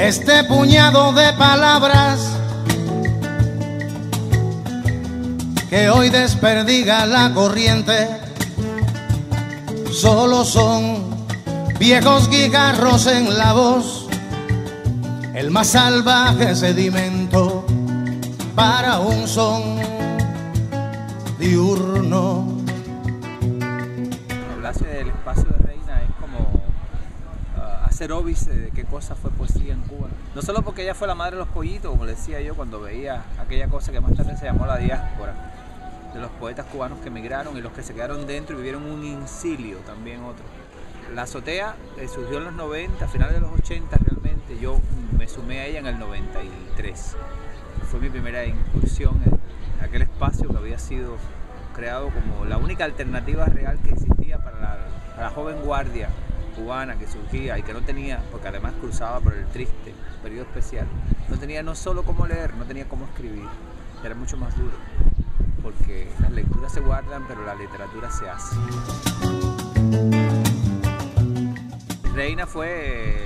Este puñado de palabras que hoy desperdiga la corriente solo son viejos guijarros en la voz, el más salvaje sedimento para un son diurno. Hablarse del espacio de Reina es como hacer óbice de qué cosa fue poesía en Cuba. No solo porque ella fue la madre de los pollitos, como le decía yo cuando veía aquella cosa que más tarde se llamó la diáspora, de los poetas cubanos que emigraron y los que se quedaron dentro y vivieron un incilio también otro. La azotea surgió en los 90, a finales de los 80 realmente. Yo me sumé a ella en el 93. Fue mi primera incursión en aquel espacio que había sido creado como la única alternativa real que existía para la joven guardia cubana que surgía y que no tenía, porque además cruzaba por el triste periodo especial, no tenía no solo cómo leer, no tenía cómo escribir, era mucho más duro, porque las lecturas se guardan, pero la literatura se hace. Reina fue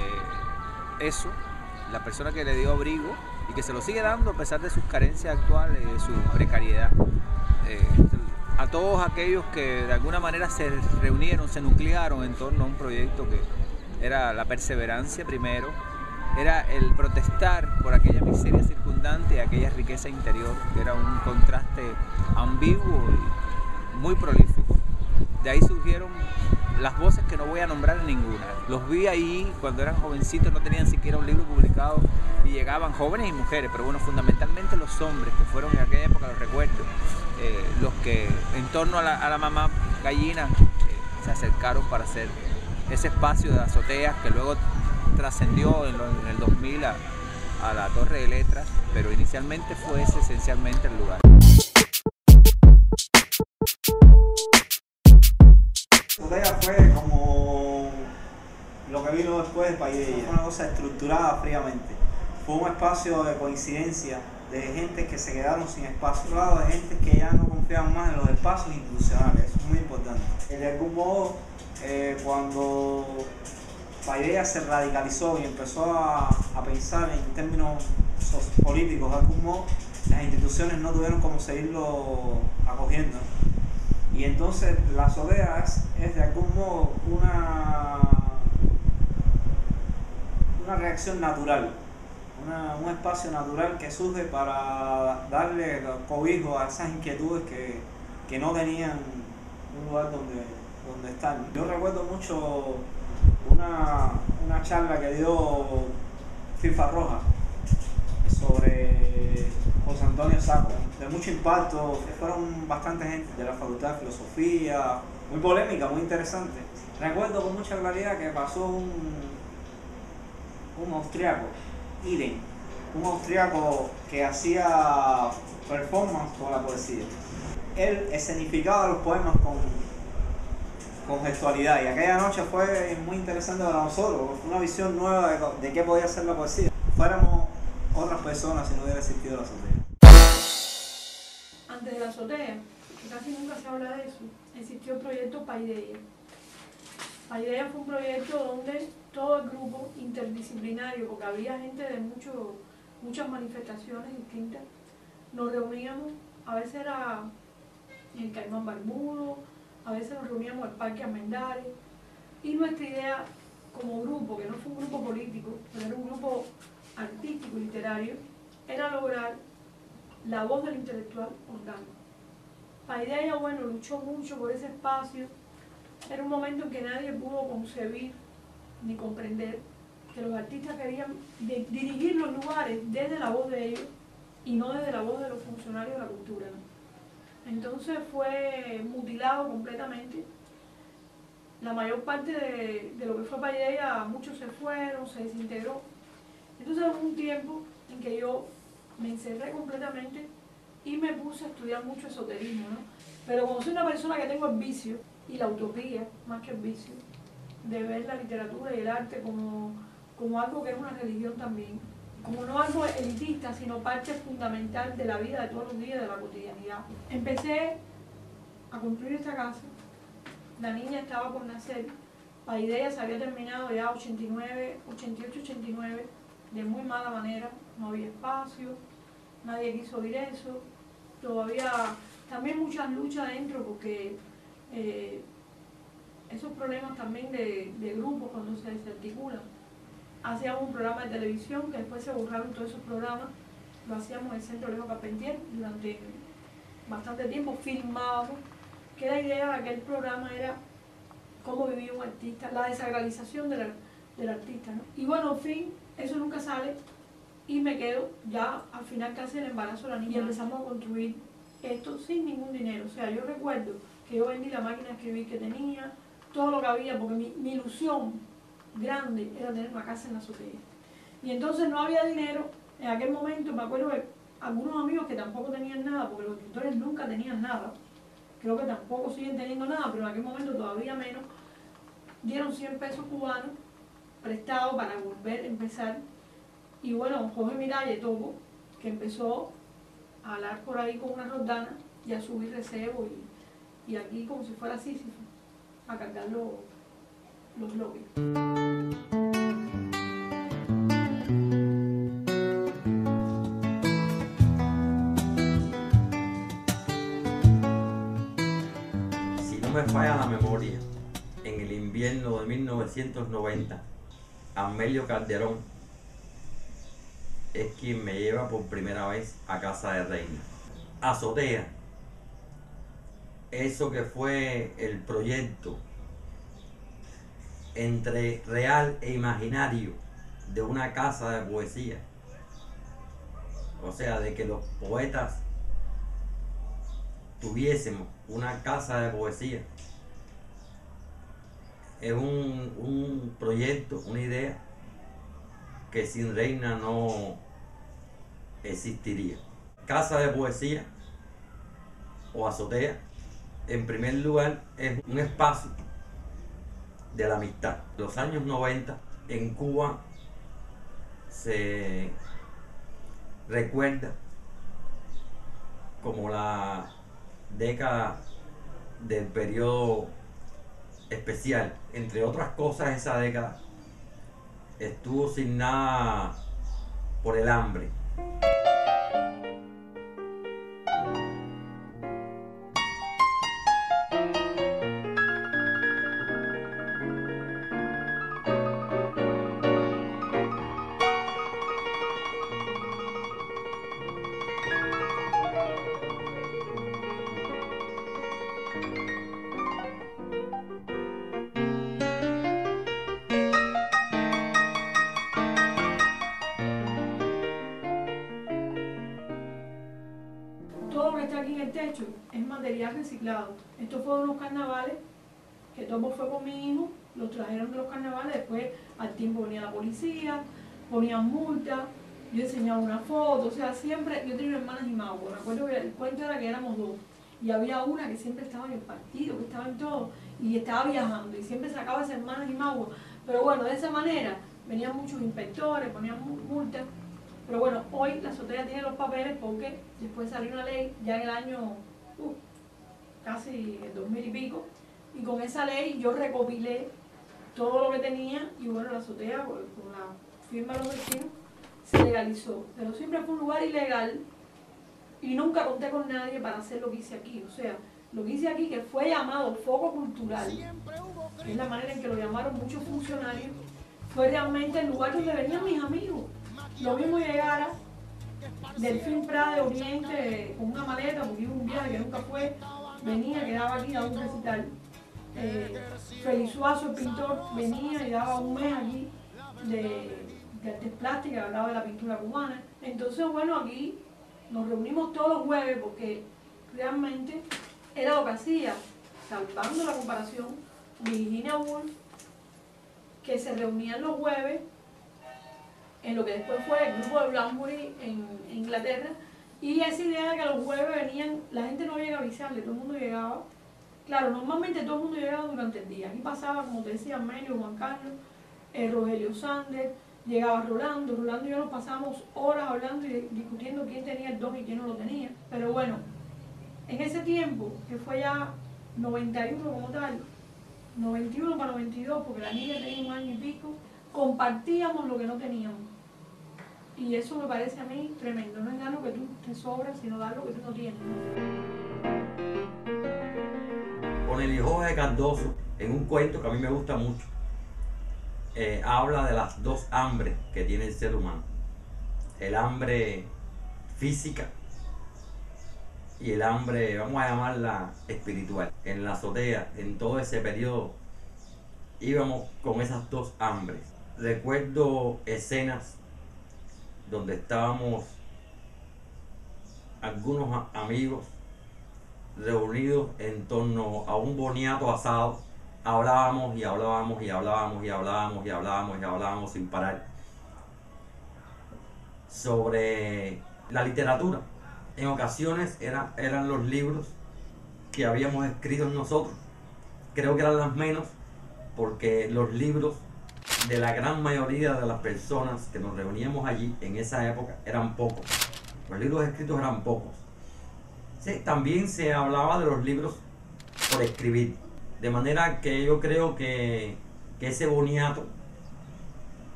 eso, la persona que le dio abrigo y que se lo sigue dando a pesar de sus carencias actuales y de su precariedad. A todos aquellos que de alguna manera se reunieron, se nuclearon en torno a un proyecto que era la perseverancia primero, era el protestar por aquella miseria circundante y aquella riqueza interior, que era un contraste ambiguo y muy prolífico. De ahí surgieron las voces que no voy a nombrar ninguna. Los vi ahí cuando eran jovencitos, no tenían siquiera un libro publicado y llegaban jóvenes y mujeres, pero bueno, fundamentalmente los hombres, que fueron en aquella época, los recuerdo, los que en torno a la mamá gallina se acercaron para hacer ese espacio de azoteas que luego trascendió en el 2000 a la Torre de Letras, pero inicialmente fue ese esencialmente el lugar. Azotea fue como lo que vino después de Paideia, fue una cosa estructurada fríamente, fue un espacio de coincidencia de gente que se quedaron sin espacio, de gente que ya no confiaban más en los espacios institucionales, eso es muy importante. De algún modo, cuando Paideia se radicalizó y empezó a pensar en términos políticos, de algún modo, las instituciones no tuvieron cómo seguirlo acogiendo. Y entonces la azotea es de algún modo una reacción natural, un espacio natural que surge para darle cobijo a esas inquietudes que no tenían un lugar donde estar. Yo recuerdo mucho una charla que dio FIFA Roja sobre José Antonio Saco, de mucho impacto, fueron bastante gente de la Facultad de Filosofía, muy polémica, muy interesante. Recuerdo con mucha claridad que pasó un austriaco, Iden, un austriaco que hacía performance con la poesía. Él escenificaba los poemas con gestualidad y aquella noche fue muy interesante para nosotros, fue una visión nueva de qué podía ser la poesía. Fuéramos otras personas si no hubiera existido la azotea. Antes de la azotea, que casi nunca se habla de eso, existió el proyecto Paideia. Paideia fue un proyecto donde todo el grupo interdisciplinario, porque había gente de muchas manifestaciones distintas, nos reuníamos, a veces era en el Caimán Barbudo, a veces nos reuníamos en el Parque Armendáriz, y nuestra idea como grupo, que no fue un grupo político, pero era un grupo artístico y literario, era lograr la voz del intelectual orgánico. Paideia, bueno, luchó mucho por ese espacio. Era un momento en que nadie pudo concebir ni comprender que los artistas querían dirigir los lugares desde la voz de ellos y no desde la voz de los funcionarios de la cultura, ¿no? Entonces fue mutilado completamente. La mayor parte de lo que fue Paideia, muchos se fueron, se desintegró. Entonces hubo un tiempo en que yo me encerré completamente y me puse a estudiar mucho esoterismo, ¿no? Pero como soy una persona que tengo el vicio y la utopía, más que el vicio, de ver la literatura y el arte como algo que es una religión también, como no algo elitista, sino parte fundamental de la vida de todos los días, de la cotidianidad. Empecé a construir esta casa, la niña estaba por nacer, Paideia se había terminado ya 89, 88, 89, de muy mala manera, no había espacio, nadie quiso oír eso, todavía también muchas luchas dentro porque esos problemas también de grupos cuando se desarticulan. Hacíamos un programa de televisión que después se borraron todos esos programas, lo hacíamos en el Centro Alejo Carpentier durante bastante tiempo, filmábamos, que la idea de aquel programa era cómo vivía un artista, la desacralización del artista, ¿no? Y bueno, en fin, eso nunca sale y me quedo ya al final casi el embarazo de la niña y empezamos a construir esto sin ningún dinero. O sea, yo recuerdo que yo vendí la máquina de escribir que tenía, todo lo que había, porque mi ilusión grande era tener una casa en la azotea. Y entonces no había dinero. En aquel momento me acuerdo de algunos amigos que tampoco tenían nada, porque los escritores nunca tenían nada. Creo que tampoco siguen teniendo nada, pero en aquel momento todavía menos. Dieron 100 pesos cubanos prestados para volver a empezar. Y bueno, Jorge Miralles Topo, que empezó a hablar por ahí con una roldana y a subir recebo y aquí como si fuera Sísifo, a cargar los bloques. Si no me falla la memoria, en el invierno de 1990, Amelio Calderón es quien me lleva por primera vez a Casa de Reina. Azotea, eso que fue el proyecto entre real e imaginario de una casa de poesía, o sea, de que los poetas tuviésemos una casa de poesía, es un proyecto, una idea que sin Reina no existiría. Casa de poesía o azotea, en primer lugar, es un espacio de la amistad. Los años 90 en Cuba se recuerda como la década del periodo especial. Entre otras cosas, esa década estuvo signada por el hambre. Todo lo que está aquí en el techo es material reciclado. Esto fue de unos carnavales que Topo fue con mi hijo, los trajeron de los carnavales, después al tiempo venía la policía, ponían multas, yo enseñaba una foto, o sea, siempre, yo tenía una hermana Jimagua, me acuerdo que el cuento era que éramos dos, y había una que siempre estaba en el partido, que estaba en todo, y estaba viajando, y siempre sacaba a esa hermana Jimagua, pero bueno, de esa manera venían muchos inspectores, ponían multas. Pero bueno, hoy la azotea tiene los papeles porque después salió una ley ya en el año casi el 2000 y pico, y con esa ley yo recopilé todo lo que tenía y bueno, la azotea con la firma de los vecinos se legalizó, pero siempre fue un lugar ilegal y nunca conté con nadie para hacer lo que hice aquí. O sea, lo que hice aquí, que fue llamado foco cultural, que es la manera en que lo llamaron muchos funcionarios, fue realmente el lugar donde venían mis amigos. Lo mismo llegara Delfín Prada de Oriente con una maleta, porque iba un viaje que nunca fue, venía, quedaba aquí, daba un recital. Félix Suazo, el pintor, venía y daba un mes aquí de artes plásticas, hablaba de la pintura cubana. Entonces, bueno, aquí nos reunimos todos los jueves porque realmente era lo que hacía, salvando la comparación, Virginia Woolf, que se reunían los jueves en lo que después fue el grupo de Bloomsbury en Inglaterra, y esa idea de que los jueves venían, la gente no llega a avisarle, todo el mundo llegaba. Claro, normalmente todo el mundo llegaba durante el día. Aquí pasaba, como te decía, Amelio, Juan Carlos, Rogelio Sander, llegaba Rolando y yo nos pasábamos horas hablando y discutiendo quién tenía el don y quién no lo tenía. Pero bueno, en ese tiempo, que fue ya 91 como tal, 91 para 92, porque la niña tenía un año y pico, compartíamos lo que no teníamos. Y eso me parece a mí tremendo. No es dar lo que tú te sobra, sino dar lo que tú no tienes, ¿no? Con el Jorge Cardoso, en un cuento que a mí me gusta mucho, habla de las dos hambres que tiene el ser humano. El hambre física y el hambre, vamos a llamarla espiritual. En la azotea, en todo ese periodo, íbamos con esas dos hambres. Recuerdo escenas donde estábamos algunos amigos reunidos en torno a un boniato asado. Hablábamos y hablábamos y hablábamos y hablábamos y hablábamos y hablábamos sin parar sobre la literatura. En ocasiones eran los libros que habíamos escrito nosotros. Creo que eran las menos, porque los libros de la gran mayoría de las personas que nos reuníamos allí en esa época eran pocos. Los libros escritos eran pocos. Sí, también se hablaba de los libros por escribir. De manera que yo creo que ese boniato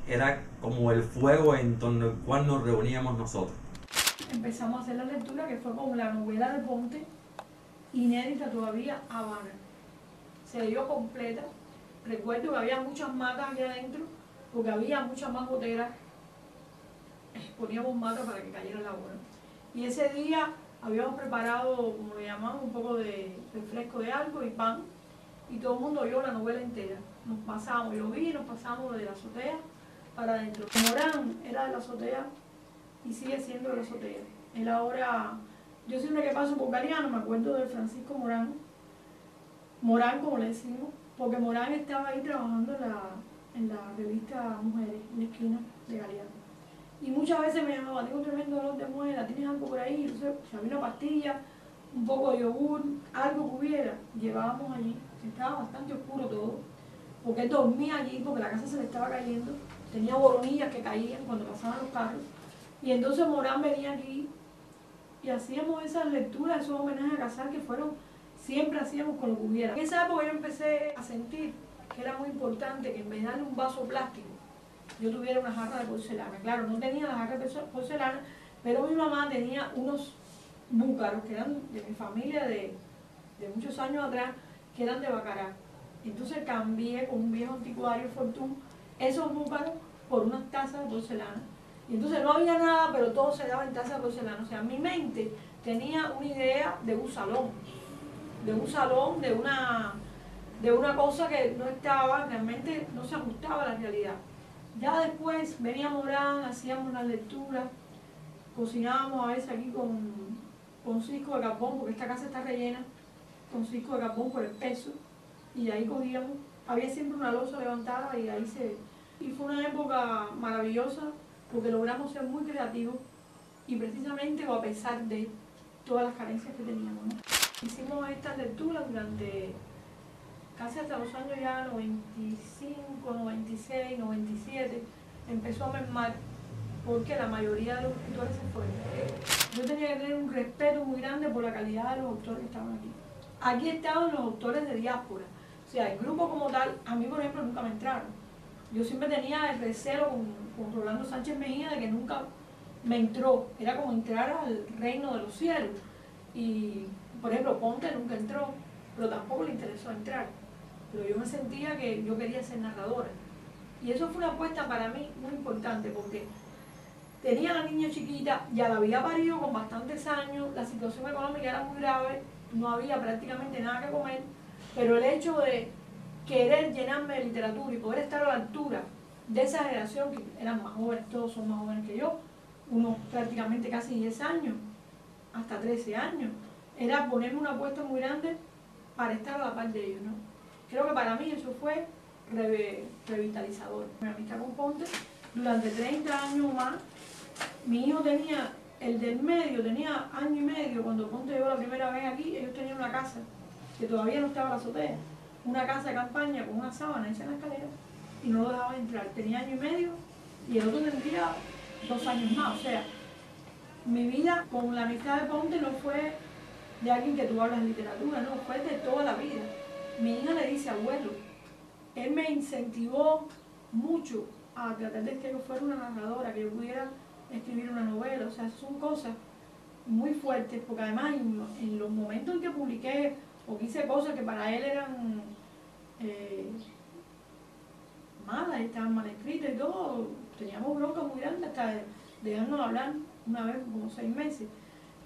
era como el fuego en torno al cual nos reuníamos nosotros. Empezamos a hacer la lectura, que fue como la novela de Ponte, inédita todavía, Habana. Se leyó completa. Recuerdo que había muchas matas aquí adentro, porque había muchas más goteras. Poníamos matas para que cayera el agua, ¿no? Y ese día habíamos preparado, como le llamamos, un poco de refresco de algo y pan, y todo el mundo oyó la novela entera. Nos pasamos, yo vi, nos pasamos de la azotea para adentro. Morán era de la azotea y sigue siendo de la azotea. Él ahora, yo siempre que paso por Galeano me acuerdo de Francisco Morán, Morán como le decimos, porque Morán estaba ahí trabajando en la revista Mujeres, en la esquina de Galeano. Y muchas veces me llamaba, tengo un tremendo dolor de muela, ¿tienes algo por ahí? Entonces, si había una pastilla, un poco de yogur, algo que hubiera, llevábamos allí. Estaba bastante oscuro todo, porque él dormía allí, porque la casa se le estaba cayendo, tenía boronillas que caían cuando pasaban los carros, y entonces Morán venía aquí y hacíamos esas lecturas, esos homenajes a Casal que siempre hacíamos con lo que hubiera. En esa época yo empecé a sentir que era muy importante que en vez de darle un vaso plástico, yo tuviera una jarra de porcelana. Claro, no tenía la jarra de porcelana, pero mi mamá tenía unos búcaros que eran de mi familia de muchos años atrás, que eran de Bacará. Entonces cambié con un viejo anticuario Fortune esos búcaros por unas tazas de porcelana. Y entonces no había nada, pero todo se daba en tazas de porcelana. O sea, mi mente tenía una idea de un salón, de una cosa que no estaba, realmente no se ajustaba a la realidad. Ya después venía Morán, hacíamos las lecturas, cocinábamos a veces aquí con cisco de carbón, porque esta casa está rellena con cisco de carbón por el peso, y ahí cogíamos, había siempre una losa levantada y ahí y fue una época maravillosa porque logramos ser muy creativos y precisamente a pesar de todas las carencias que teníamos, ¿no? Hicimos estas lecturas durante casi hasta los años ya 95, 96, 97, empezó a mermar porque la mayoría de los escritores se fueron. Yo tenía que tener un respeto muy grande por la calidad de los autores que estaban aquí. Aquí estaban los autores de diáspora, o sea, el grupo como tal, a mí por ejemplo nunca me entraron. Yo siempre tenía el recelo con Rolando Sánchez Mejía de que nunca me entró, era como entrar al reino de los cielos. Y por ejemplo Ponte nunca entró, pero tampoco le interesó entrar. Pero yo me sentía que yo quería ser narradora. Y eso fue una apuesta para mí muy importante porque tenía a la niña chiquita, ya la había parido con bastantes años, la situación económica era muy grave, no había prácticamente nada que comer, pero el hecho de querer llenarme de literatura y poder estar a la altura de esa generación, que eran más jóvenes, todos son más jóvenes que yo, unos prácticamente casi 10 años, hasta 13 años, era ponerme una apuesta muy grande para estar a la par de ellos, ¿no? Creo que para mí eso fue revitalizador. Mi amistad con Ponte, durante 30 años más, mi hijo tenía, el del medio tenía año y medio, cuando Ponte llegó la primera vez aquí, ellos tenían una casa, que todavía no estaba en la azotea, una casa de campaña con una sábana hecha en la escalera, y no lo dejaban entrar. Tenía año y medio, y el otro tendría 2 años más. O sea, mi vida con la amistad de Ponte no fue de alguien que tú hablas de literatura, no, fue de toda la vida. Mi hija le dice abuelo. Él me incentivó mucho a tratar de que yo fuera una narradora, que yo pudiera escribir una novela, o sea, son cosas muy fuertes, porque además en los momentos en que publiqué o que hice cosas que para él eran malas, estaban mal escritas y todo, teníamos broncas muy grandes hasta de dejarnos hablar una vez como 6 meses.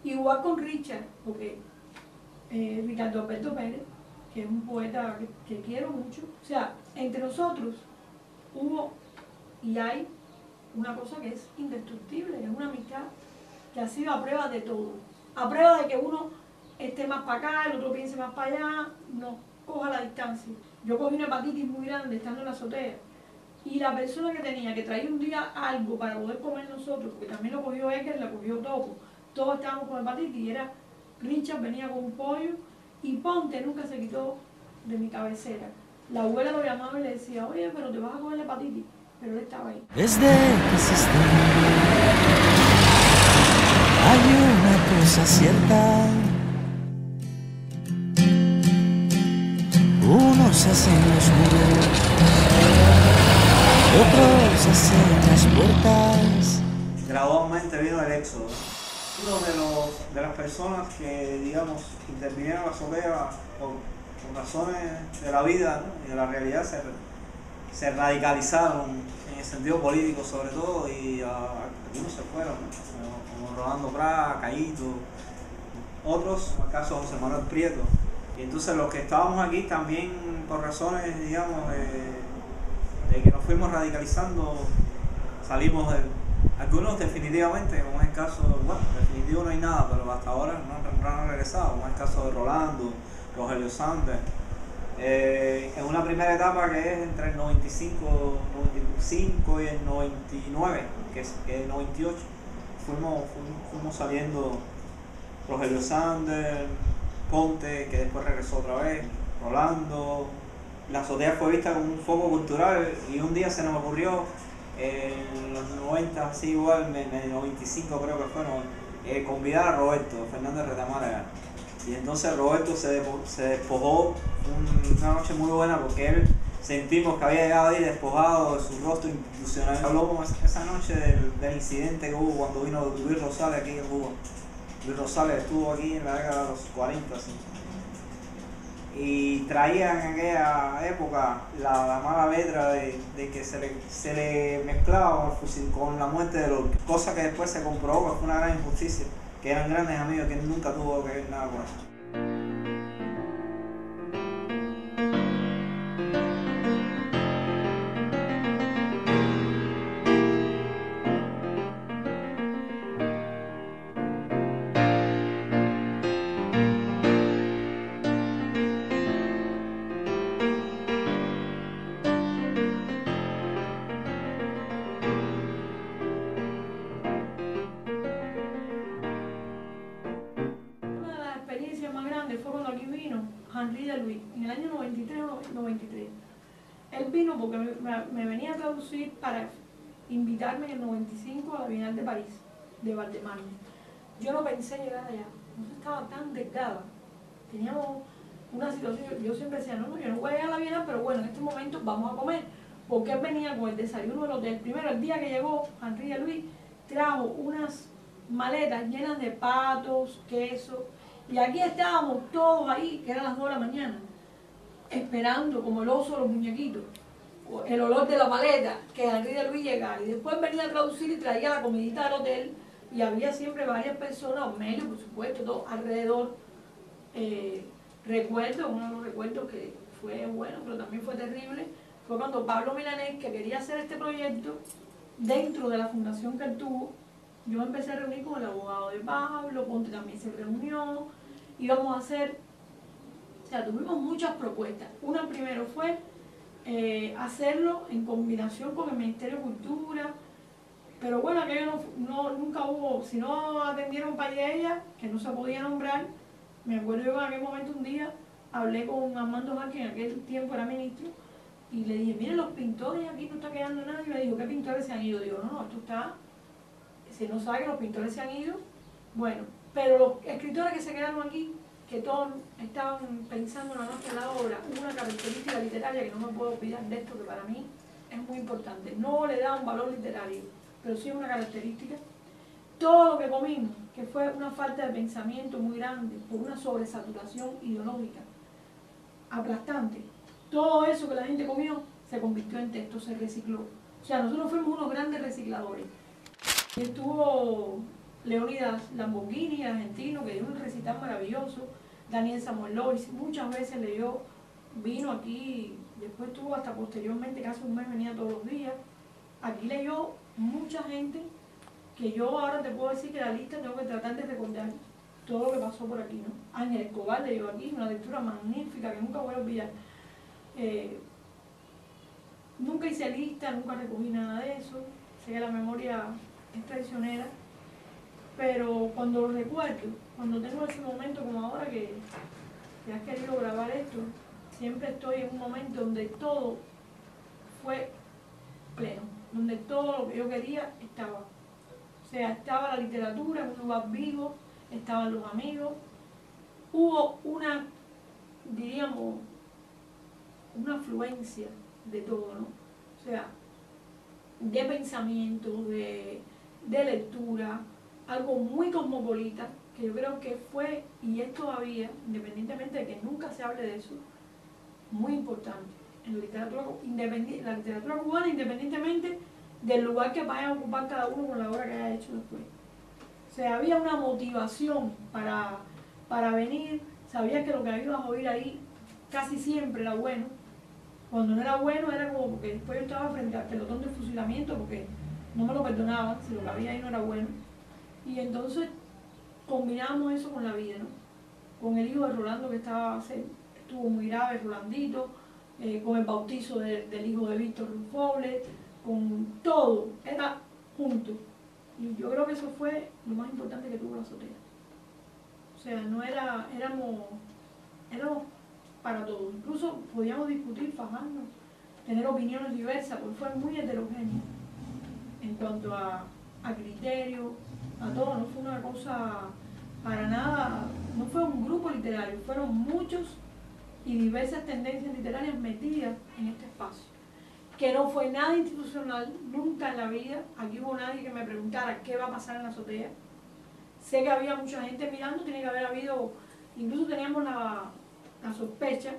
Igual con Richard, porque Ricardo Alberto Pérez, que es un poeta que quiero mucho, o sea, entre nosotros hubo y hay una cosa que es indestructible, es una amistad que ha sido a prueba de todo, a prueba de que uno esté más para acá, el otro piense más para allá, no, coja la distancia. Yo cogí una hepatitis muy grande estando en la azotea y la persona que tenía, que traía un día algo para poder comer nosotros, porque también lo cogió Eker, la cogió Topo, todos estábamos con hepatitis y era Richard, venía con un pollo y Ponte nunca se quitó de mi cabecera. La abuela lo llamaba y le decía, oye, pero te vas a coger la hepatitis, pero él estaba ahí. Desde que existe hay una cosa cierta. Unos hacen los muros, otros hacen las puertas. Gradualmente vino el éxodo. Uno de las personas que, digamos, intervinieron en la azotea por razones de la vida, ¿no?, y de la realidad se radicalizaron en el sentido político sobre todo, y algunos se fueron, ¿no?, como Rolando Prat, Cayito, otros, en el caso de José Manuel Prieto. Y entonces los que estábamos aquí también por razones, digamos, de que nos fuimos radicalizando, salimos algunos definitivamente, como es el caso, bueno, definitivo no hay nada, pero hasta ahora no han regresado, como es el caso de Rolando, Rogelio Sanders. En una primera etapa que es entre el 95 y el 99, que es el 98, fuimos saliendo Rogelio Sanders, Ponte, que después regresó otra vez, Rolando. La azotea fue vista como un foco cultural y un día se nos ocurrió, en los 90, así igual, en el 95 creo que fue, convidar a Roberto Fernández Retamáraga. Y entonces Roberto se despojó una noche muy buena porque él sentimos que había llegado ahí despojado de su rostro institucional. Habló esa noche del incidente que hubo cuando vino Luis Rosales aquí en Cuba. Luis Rosales estuvo aquí en la década de los 40, así. Y traía en aquella época la mala letra de que se le mezclaba con la muerte de Lorca, cosa que después se comprobó que fue una gran injusticia, que eran grandes amigos, que él nunca tuvo que ver nada con eso. Fue cuando aquí vino Henri de Luis, en el año 93 o 93. Él vino porque me venía a traducir para invitarme en el 95 a la Bienal de París, de Valdemar. Yo no pensé llegar allá, no estaba tan delgada. Teníamos una situación, yo siempre decía, no, yo no voy a llegar a la Bienal, pero bueno, en este momento vamos a comer. Porque él venía con el desayuno del hotel. Primero, el día que llegó Henri de Luis, trajo unas maletas llenas de patos, queso. Y aquí estábamos todos ahí, que eran las 2 de la mañana, esperando como el oso de los muñequitos, el olor de la maleta, que Henri de Luis llegara. Y después venía a traducir y traía la comidita del hotel, y había siempre varias personas, medios por supuesto, todo alrededor. Recuerdo, uno de los recuerdos que fue bueno, pero también fue terrible, fue cuando Pablo Milanés, que quería hacer este proyecto dentro de la fundación que él tuvo. Yo me empecé a reunir con el abogado de Pablo, Ponte también se reunió, íbamos a hacer, o sea, tuvimos muchas propuestas. Una primero fue hacerlo en combinación con el Ministerio de Cultura, pero bueno, aquello nunca hubo, si no atendieron para ella, que no se podía nombrar. Me acuerdo yo en aquel momento un día, hablé con Armando Vázquez, que en aquel tiempo era ministro, y le dije, miren los pintores aquí no está quedando nada, y me dijo, ¿qué pintores se han ido? Digo, no, esto está... Si no sabe que los pintores se han ido, bueno, pero los escritores que se quedaron aquí, que todos estaban pensando nada más en la obra, una característica literaria que no me puedo olvidar de esto, que para mí es muy importante, no le da un valor literario pero sí es una característica. Todo lo que comimos, que fue una falta de pensamiento muy grande, por una sobresaturación ideológica aplastante, todo eso que la gente comió se convirtió en texto, se recicló. O sea, nosotros fuimos unos grandes recicladores. Y estuvo Leonidas Lamborghini, argentino, que dio un recital maravilloso, Daniel Samuel Lois, muchas veces leyó, vino aquí, después estuvo hasta posteriormente, casi un mes, venía todos los días. Aquí leyó mucha gente, que yo ahora te puedo decir que la lista tengo que tratar de recordar todo lo que pasó por aquí, ¿no? Ángel Escobar leyó aquí, una lectura magnífica que nunca voy a olvidar. Nunca hice lista, nunca recogí nada de eso, sé que la memoria es traicionera, pero cuando lo recuerdo, cuando tengo ese momento como ahora que has querido grabar esto, siempre estoy en un momento donde todo fue pleno, donde todo lo que yo quería estaba. O sea, estaba la literatura en un lugar vivo, estaban los amigos, hubo una, diríamos, una afluencia de todo, ¿no? O sea, de pensamiento, de lectura, algo muy cosmopolita, que yo creo que fue y es todavía, independientemente de que nunca se hable de eso, muy importante en la literatura cubana, independientemente del lugar que vaya a ocupar cada uno con la obra que haya hecho después. O sea, había una motivación para venir, sabías que lo que ibas a oír ahí casi siempre era bueno. Cuando no era bueno era como porque después yo estaba frente al pelotón de fusilamiento porque no me lo perdonaban si lo que había ahí no era bueno. Y entonces combinamos eso con la vida, ¿no? Con el hijo de Rolando que estuvo muy grave, Rolandito, con el bautizo del hijo de Víctor Rufoble, con todo, era junto. Y yo creo que eso fue lo más importante que tuvo la azotea. O sea, no éramos para todo. Incluso podíamos discutir, fajarnos, tener opiniones diversas, porque fue muy heterogéneo en cuanto a criterio, a todo. No fue una cosa para nada, no fue un grupo literario, fueron muchos y diversas tendencias literarias metidas en este espacio. Que no fue nada institucional, nunca en la vida. Aquí hubo nadie que me preguntara qué va a pasar en la azotea. Sé que había mucha gente mirando, tiene que haber habido, incluso teníamos la sospecha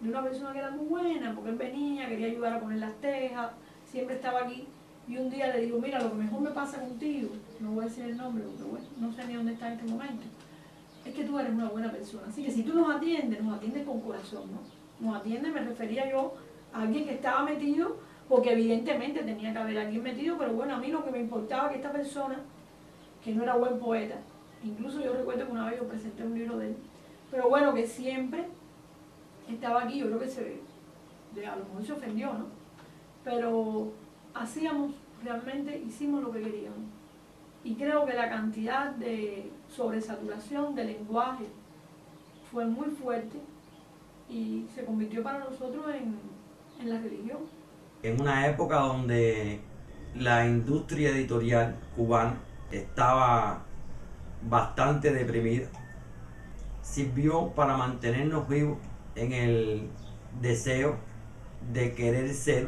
de una persona que era muy buena, porque él venía, quería ayudar a poner las tejas, siempre estaba aquí. Y un día le digo, mira, lo que mejor me pasa contigo, no voy a decir el nombre, porque bueno, no sé ni dónde está en este momento, es que tú eres una buena persona. Así que si tú nos atiendes con corazón, ¿no? Nos atiendes, me refería yo a alguien que estaba metido, porque evidentemente tenía que haber alguien metido, pero bueno, a mí lo que me importaba que esta persona, que no era buen poeta, incluso yo recuerdo que una vez yo presenté un libro de él, pero bueno, que siempre estaba aquí, yo creo que a lo mejor se ofendió, ¿no? Pero hicimos lo que queríamos. Y creo que la cantidad de sobresaturación del lenguaje fue muy fuerte y se convirtió para nosotros en la religión. En una época donde la industria editorial cubana estaba bastante deprimida, sirvió para mantenernos vivos en el deseo de querer ser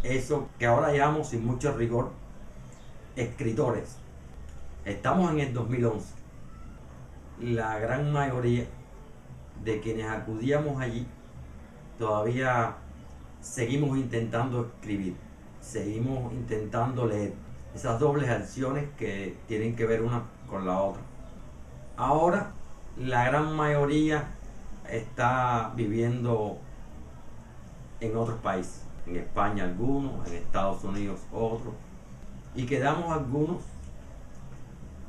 eso que ahora llamamos sin mucho rigor escritores. Estamos en el 2011. La gran mayoría de quienes acudíamos allí todavía seguimos intentando escribir, seguimos intentando leer. Esas dobles acciones que tienen que ver una con la otra. Ahora la gran mayoría está viviendo en otros países, en España algunos, en Estados Unidos otros, y quedamos algunos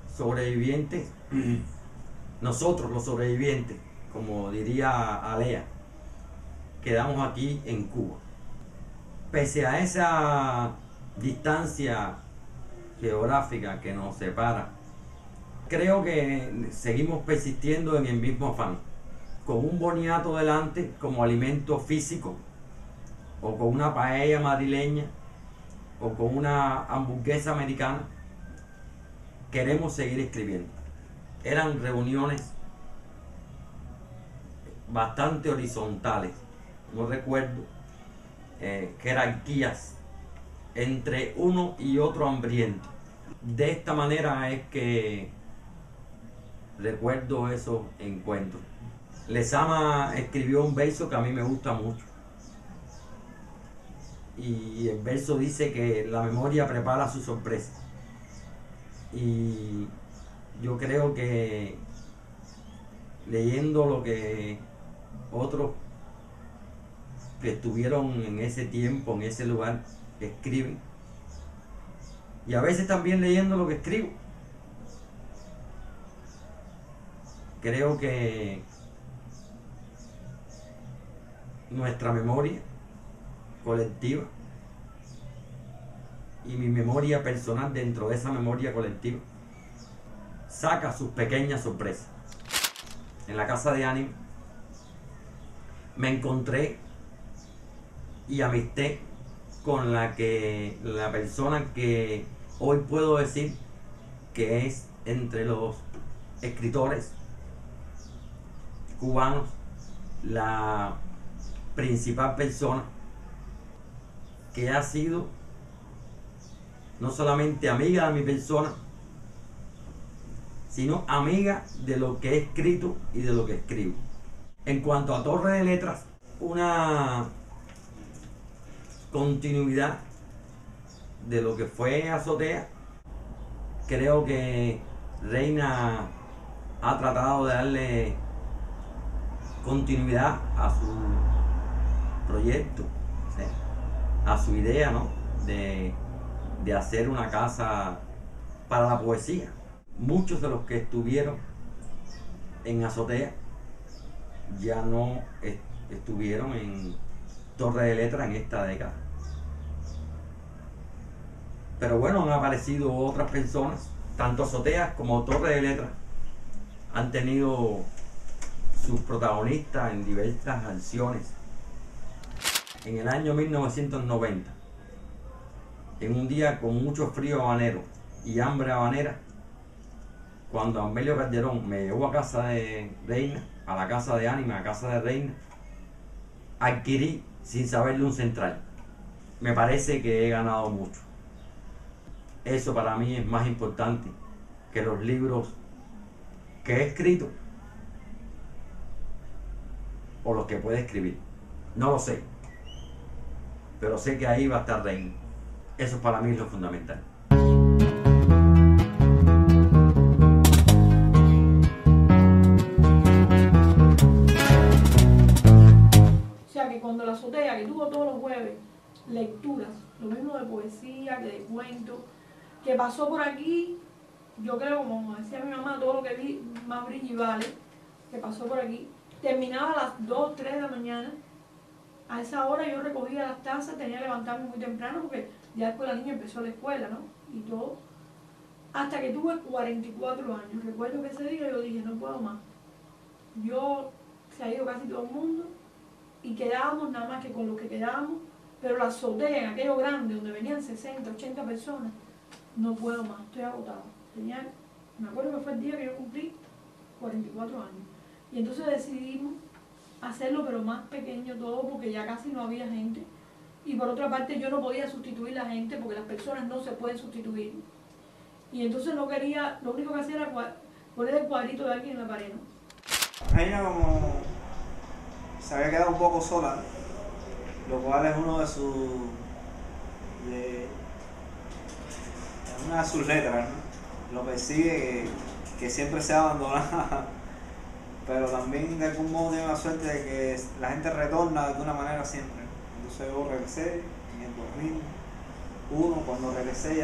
sobrevivientes, nosotros los sobrevivientes, como diría Alea, quedamos aquí en Cuba. Pese a esa distancia geográfica que nos separa, creo que seguimos persistiendo en el mismo afán, con un boniato delante como alimento físico, o con una paella madrileña, o con una hamburguesa americana. Queremos seguir escribiendo. Eran reuniones bastante horizontales, no recuerdo jerarquías entre uno y otro hambriento. De esta manera es que recuerdo esos encuentros. Lezama escribió un verso que a mí me gusta mucho. Y el verso dice que la memoria prepara su sorpresa. Y yo creo que leyendo lo que otros que estuvieron en ese tiempo, en ese lugar, escriben, y a veces también leyendo lo que escribo, creo que nuestra memoria colectiva y mi memoria personal dentro de esa memoria colectiva saca sus pequeñas sorpresas. En la casa de Ánima me encontré y amisté con la persona que hoy puedo decir que es entre los escritores cubanos la principal persona, que ha sido no solamente amiga de mi persona, sino amiga de lo que he escrito y de lo que escribo. En cuanto a Torre de Letras, una continuidad de lo que fue Azotea. Creo que Reina ha tratado de darle continuidad a su proyecto, ¿sí?, a su idea, ¿no?, de hacer una casa para la poesía. Muchos de los que estuvieron en Azotea ya no estuvieron en Torre de Letras en esta década. Pero bueno, han aparecido otras personas, tanto Azotea como Torre de Letras han tenido sus protagonistas en diversas acciones. En el año 1990, en un día con mucho frío habanero y hambre habanera, cuando Amelio Calderón me llevó a casa de Reina, a la casa de Ánima, a casa de Reina, adquirí sin saberle un central. Me parece que he ganado mucho. Eso para mí es más importante que los libros que he escrito o los que puede escribir. No lo sé, pero sé que ahí va a estar Reina. Eso para mí es lo fundamental. O sea que cuando la Azotea, que tuvo todos los jueves lecturas, lo mismo de poesía que de cuentos, que pasó por aquí, yo creo, como decía mi mamá, todo lo que vi más brilla y vale, que pasó por aquí, terminaba a las 2, 3 de la mañana. A esa hora yo recogía las tazas, tenía que levantarme muy temprano porque ya después la niña empezó la escuela, ¿no? Y todo. Hasta que tuve 44 años. Recuerdo que ese día yo dije, no puedo más. Se ha ido casi todo el mundo y quedábamos nada más que con los que quedábamos, pero la azotea, aquello grande, donde venían 60, 80 personas, no puedo más, estoy agotado. Me acuerdo que fue el día que yo cumplí 44 años. Y entonces decidimos hacerlo pero más pequeño todo porque ya casi no había gente. Y por otra parte yo no podía sustituir la gente porque las personas no se pueden sustituir. Y entonces no quería, lo único que hacía era poner el cuadrito de alguien en la pared, ¿no? Reina como se había quedado un poco sola, lo cual es uno de una de sus letras, ¿no? Lo persigue que siempre sea abandonada, pero también de algún modo tiene la suerte de que la gente retorna de alguna manera siempre. Entonces yo regresé en el 2001, cuando regresé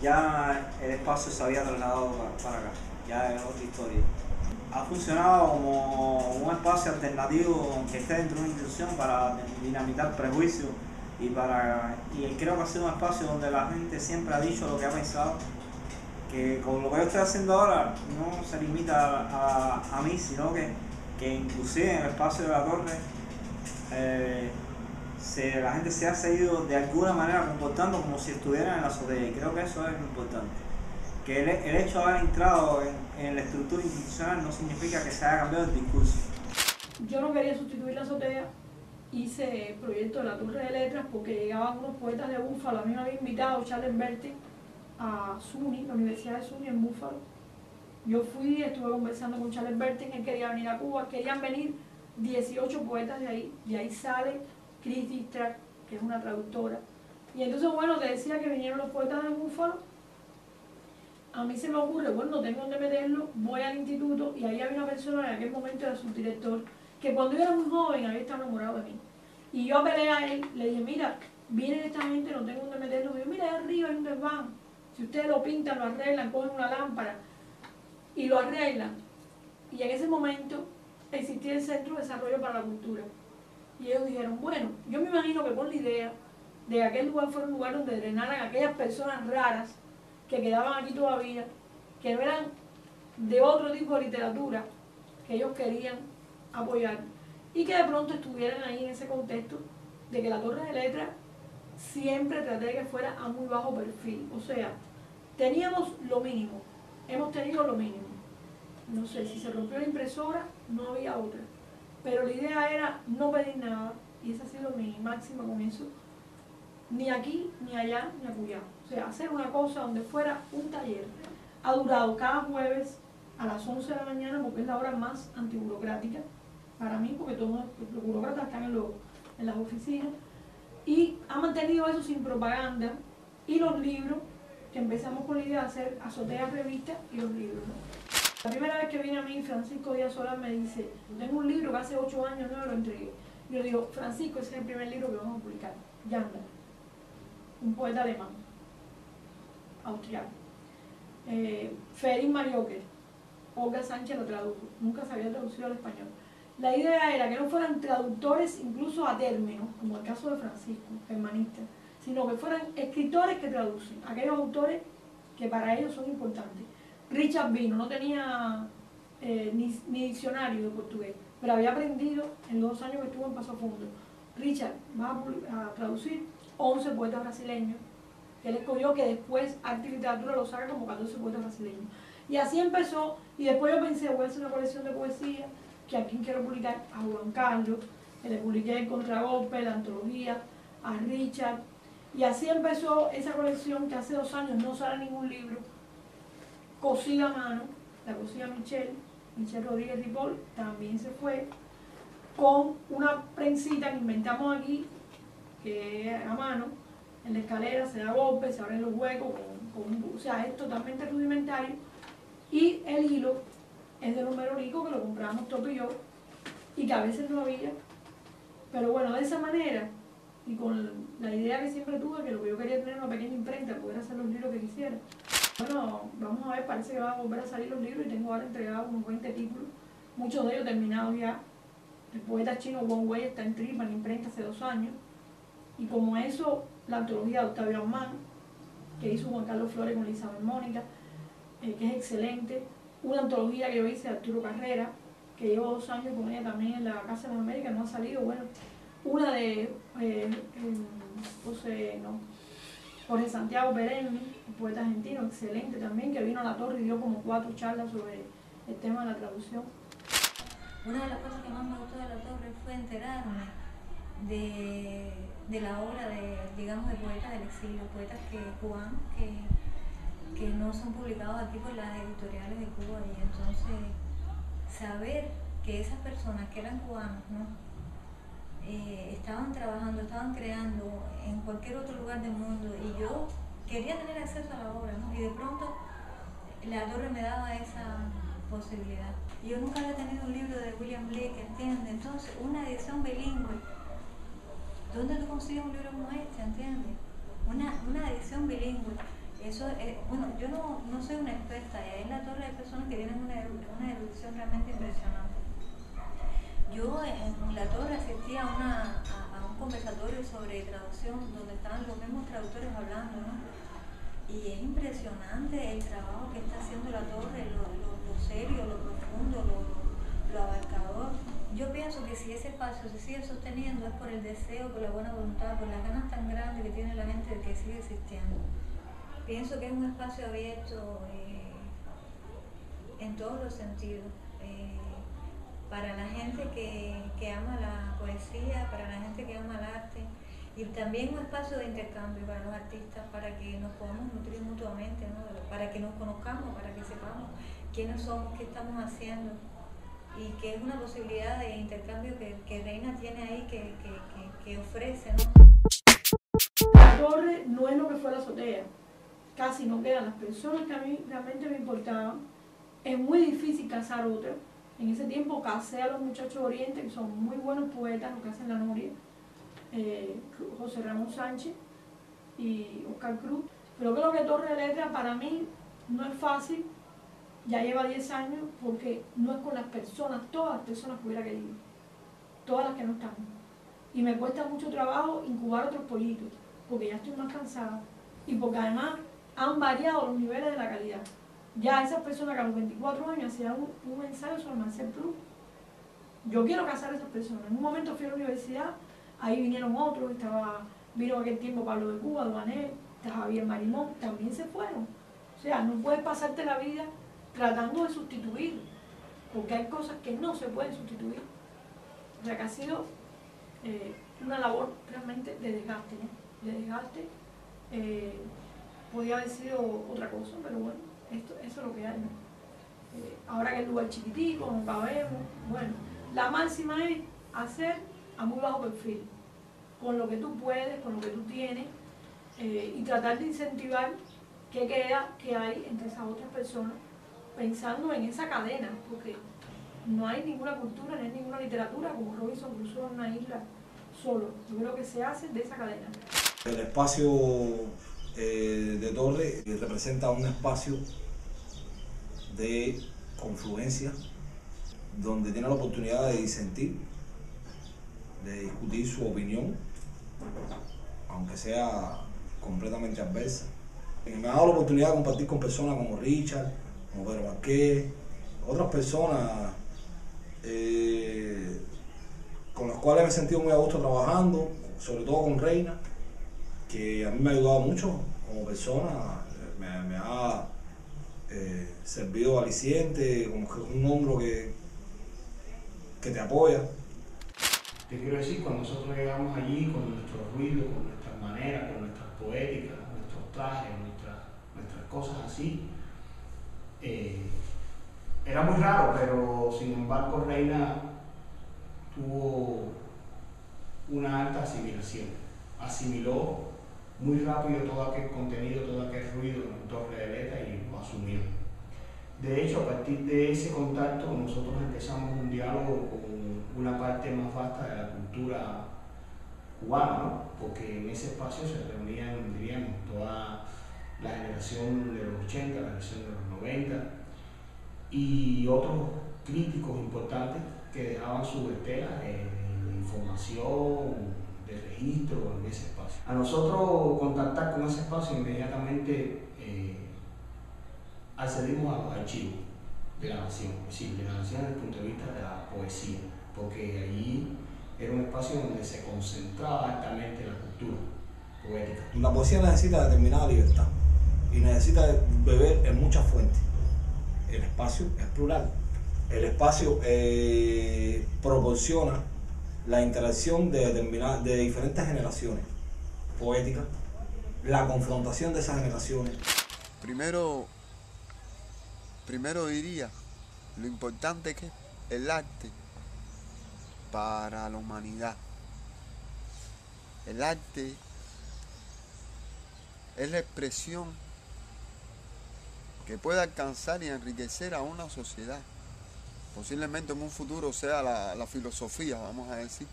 ya el espacio se había trasladado para acá, ya es otra historia. Ha funcionado como un espacio alternativo que esté dentro de una institución para dinamitar prejuicios y creo que ha sido un espacio donde la gente siempre ha dicho lo que ha pensado, que con lo que yo estoy haciendo ahora no se limita a mí, sino que inclusive en el espacio de la torre la gente se ha seguido de alguna manera comportando como si estuviera en la azotea, y creo que eso es lo importante. Que el hecho de haber entrado en la estructura institucional no significa que se haya cambiado el discurso. Yo no quería sustituir la azotea hice el proyecto de la Torre de Letras porque llegaban unos poetas de Búfalo. A mí me había invitado Charles Berti a SUNY, la Universidad de SUNY en Búfalo. Yo fui, estuve conversando con Charles Berti, él quería venir a Cuba, querían venir 18 poetas de ahí sale Chris Distrack, que es una traductora. Y entonces, bueno, te decía que vinieron los poetas de Búfalo. A mí se me ocurre, bueno, no tengo dónde meterlo, voy al instituto y ahí había una persona, en aquel momento era subdirector, que cuando yo era muy joven había estado enamorado de mí. Y yo apelé a él, le dije, mira, viene esta gente, no tengo dónde meterlo. Me dijo, mira, allá arriba hay un desván. Si ustedes lo pintan, lo arreglan, cogen una lámpara y lo arreglan. Y en ese momento existía el Centro de Desarrollo para la Cultura. Y ellos dijeron, bueno, yo me imagino que con la idea de que aquel lugar fuera un lugar donde drenaran a aquellas personas raras que quedaban aquí todavía, que no eran de otro tipo de literatura que ellos querían apoyar, y que de pronto estuvieran ahí en ese contexto de que la Torre de Letras siempre traté de que fuera a muy bajo perfil. O sea, teníamos lo mínimo, hemos tenido lo mínimo. No sé, si se rompió la impresora, no había otra. Pero la idea era no pedir nada, y esa ha sido mi máxima con eso. Ni aquí, ni allá, ni acullá. O sea, hacer una cosa donde fuera un taller. Ha durado cada jueves a las 11 de la mañana, porque es la hora más antiburocrática para mí, porque todos los burócratas están en las oficinas. Y ha mantenido eso sin propaganda. Y los libros, que empezamos con la idea de hacer azoteas, revistas y los libros, ¿no? La primera vez que viene a mí, Francisco Díaz Solá me dice, tengo un libro que hace 8 años no me lo entregué. Yo le digo, Francisco, ese es el primer libro que vamos a publicar. Yanda, un poeta alemán, austriaco. Ferin Marioker, Olga Sánchez lo tradujo, nunca se había traducido al español. La idea era que no fueran traductores incluso a términos, como el caso de Francisco, germanista, sino que fueran escritores que traducen, aquellos autores que para ellos son importantes. Richard Vino no tenía ni diccionario de portugués, pero había aprendido en los 2 años que estuvo en Paso Fundo. Richard va a traducir 11 poetas brasileños, que él escogió, que después Arte y Literatura lo saca como 14 poetas brasileños. Y así empezó, y después yo pensé, voy a hacer una colección de poesía, que a quien quiero publicar, a Juan Carlos, que le publiqué El Contragolpe, la antología, a Richard, y así empezó esa colección que hace 2 años no sale ningún libro, cosida a mano, la cosía Michelle Rodríguez Ripoll, también se fue, con una prensita que inventamos aquí, que es a mano, en la escalera se da golpe, se abren los huecos, o sea, es totalmente rudimentario, y el hilo es de número rico, que lo compramos Top y yo, y que a veces no había, pero bueno, de esa manera, y con la idea que siempre tuve, que lo que yo quería tener una pequeña imprenta, poder hacer los libros que quisiera. Bueno, vamos a ver, parece que van a volver a salir los libros y tengo ahora entregados unos 20 títulos, muchos de ellos terminados ya. El poeta chino Wong Wei está en Tripa, en imprenta hace 2 años, y como eso, la antología de Octavio Amán, que hizo Juan Carlos Flores con Elizabeth Mónica, que es excelente, una antología que yo hice de Arturo Carrera, que llevo 2 años con ella también en la Casa de las Américas, no ha salido, bueno, una de Jorge Santiago Perenne, un poeta argentino, excelente también, que vino a la Torre y dio como 4 charlas sobre el tema de la traducción. Una de las cosas que más me gustó de la Torre fue enterarme de la obra de, digamos, de poetas del exilio, poetas cubanos que no son publicados aquí por las editoriales de Cuba, y entonces saber que esas personas que eran cubanos, ¿no? Estaban trabajando, estaban creando en cualquier otro lugar del mundo, y yo quería tener acceso a la obra, ¿no? Y de pronto la Torre me daba esa posibilidad. Yo nunca había tenido un libro de William Blake, ¿entiendes? Entonces, una edición bilingüe. ¿Dónde tú consigues un libro como este, entiendes? Una edición bilingüe. Eso es, bueno, yo no soy una experta, y ahí en la Torre hay personas que tienen una erudición realmente impresionante. Yo en la Torre asistí a un conversatorio sobre traducción, donde estaban los mismos traductores hablando, ¿no? Y es impresionante el trabajo que está haciendo la Torre, lo serio, lo profundo, lo abarcador. Yo pienso que si ese espacio se sigue sosteniendo es por el deseo, por la buena voluntad, por las ganas tan grandes que tiene la gente de que sigue existiendo. Pienso que es un espacio abierto en todos los sentidos. para la gente que ama la poesía, para la gente que ama el arte, y también un espacio de intercambio para los artistas, para que nos podamos nutrir mutuamente, ¿no? Para que nos conozcamos, para que sepamos quiénes somos, qué estamos haciendo, y que es una posibilidad de intercambio que Reina tiene ahí, que ofrece, ¿no? La torre no es lo que fue la azotea, casi no quedan las personas que a mí realmente me importaban. Es muy difícil casar otra. En ese tiempo casé a los muchachos de Oriente, que son muy buenos poetas, los que hacen la Noria, José Ramón Sánchez y Oscar Cruz. Pero creo que Torre de Letras para mí no es fácil, ya lleva 10 años, porque no es con las personas, todas las personas que hubiera querido, todas las que no están. Y me cuesta mucho trabajo incubar otros proyectos, porque ya estoy más cansada y porque además han variado los niveles de la calidad. Ya esas personas que a los 24 años hacían un ensayo sobre Marcel Proust, yo quiero casar a esas personas. En un momento fui a la universidad, ahí vinieron otros, vino aquel tiempo Pablo de Cuba, Duanel, Javier Marimón, también se fueron. O sea, no puedes pasarte la vida tratando de sustituir, porque hay cosas que no se pueden sustituir. O sea, que ha sido una labor realmente de desgaste, ¿no? De desgaste. Podía haber sido otra cosa, pero bueno, eso es lo que hay, ¿no? Ahora que el lugar chiquitico, no cabemos, bueno, la máxima es hacer a muy bajo perfil, con lo que tú puedes, con lo que tú tienes, y tratar de incentivar qué queda, qué hay entre esas otras personas, pensando en esa cadena, porque no hay ninguna cultura, no hay ninguna literatura como Robinson Crusoe en una isla solo. Yo creo que se hace de esa cadena. El espacio de Torre representa un espacio de confluencia donde tiene la oportunidad de disentir, de discutir su opinión, aunque sea completamente adversa. Me ha dado la oportunidad de compartir con personas como Richard, como Pedro Marqués, otras personas con las cuales me he sentido muy a gusto trabajando, sobre todo con Reina, que a mí me ha ayudado mucho como persona, me ha servido aliciente, como que un hombro que te apoya. Te quiero decir, cuando nosotros llegamos allí con nuestro ruido, con nuestras maneras, con nuestras poéticas, nuestros trajes, nuestras cosas así, era muy raro, pero sin embargo Reina tuvo una alta asimilación. Asimiló muy rápido todo aquel contenido, todo aquel ruido en Torre de Letras y lo asumió. De hecho, a partir de ese contacto nosotros empezamos un diálogo con una parte más vasta de la cultura cubana, ¿no? Porque en ese espacio se reunían, diríamos, toda la generación de los 80, la generación de los 90 y otros críticos importantes que dejaban su estela de información, de registro en ese espacio. A nosotros contactar con ese espacio inmediatamente accedimos a los archivos de la nación, es decir, de la nación desde el punto de vista de la poesía, porque allí era un espacio donde se concentraba altamente la cultura poética. La poesía necesita determinada libertad y necesita beber en muchas fuentes. El espacio es plural. El espacio proporciona la interacción de diferentes generaciones poéticas, la confrontación de esas generaciones. Primero diría lo importante que es el arte para la humanidad. El arte es la expresión que puede alcanzar y enriquecer a una sociedad. Posiblemente en un futuro sea la filosofía, vamos a decir,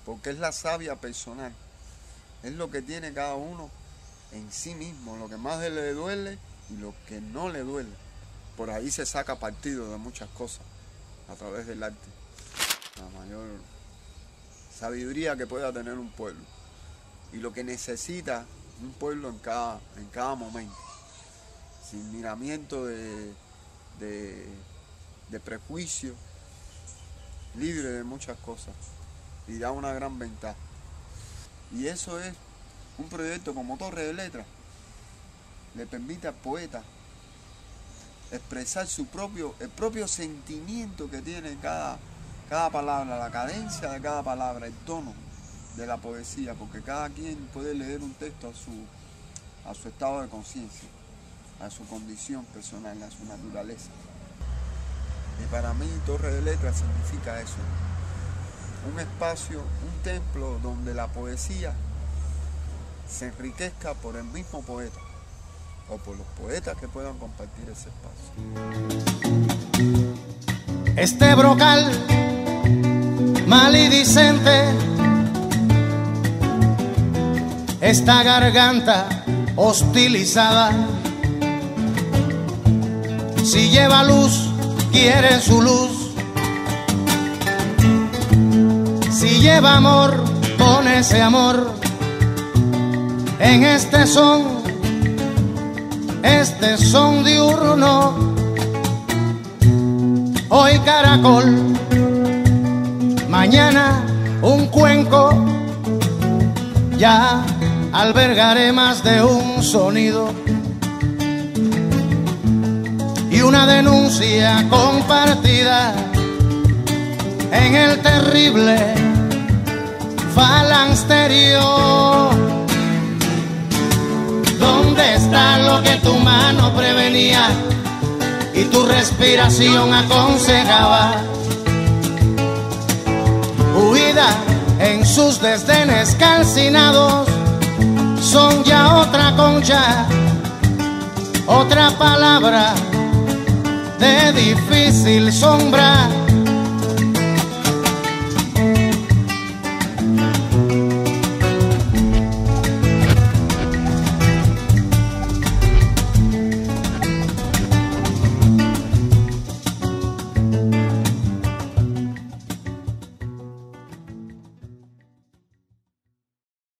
porque es la savia personal. Es lo que tiene cada uno en sí mismo, lo que más le duele y lo que no le duele. Por ahí se saca partido de muchas cosas a través del arte. La mayor sabiduría que pueda tener un pueblo y lo que necesita un pueblo en cada momento, sin miramiento de prejuicio, libre de muchas cosas, y da una gran ventaja. Y eso es un proyecto como Torre de Letras, le permite al poeta expresar el propio sentimiento que tiene cada palabra, la cadencia de cada palabra, el tono de la poesía, porque cada quien puede leer un texto a su estado de conciencia, a su condición personal, a su naturaleza. Y para mí Torre de Letras significa eso, un espacio, un templo donde la poesía se enriquezca por el mismo poeta o por los poetas que puedan compartir ese espacio. Este brocal maledicente, esta garganta hostilizada, si lleva luz, quiere su luz, si lleva amor, pone ese amor en este son diurno. Hoy caracol, mañana un cuenco, ya albergaré más de un sonido y una denuncia compartida en el terrible falansterio. ¿Dónde está lo que tu mano prevenía y tu respiración aconsejaba? Huida en sus desdenes calcinados, son ya otra concha, otra palabra de difícil sombra.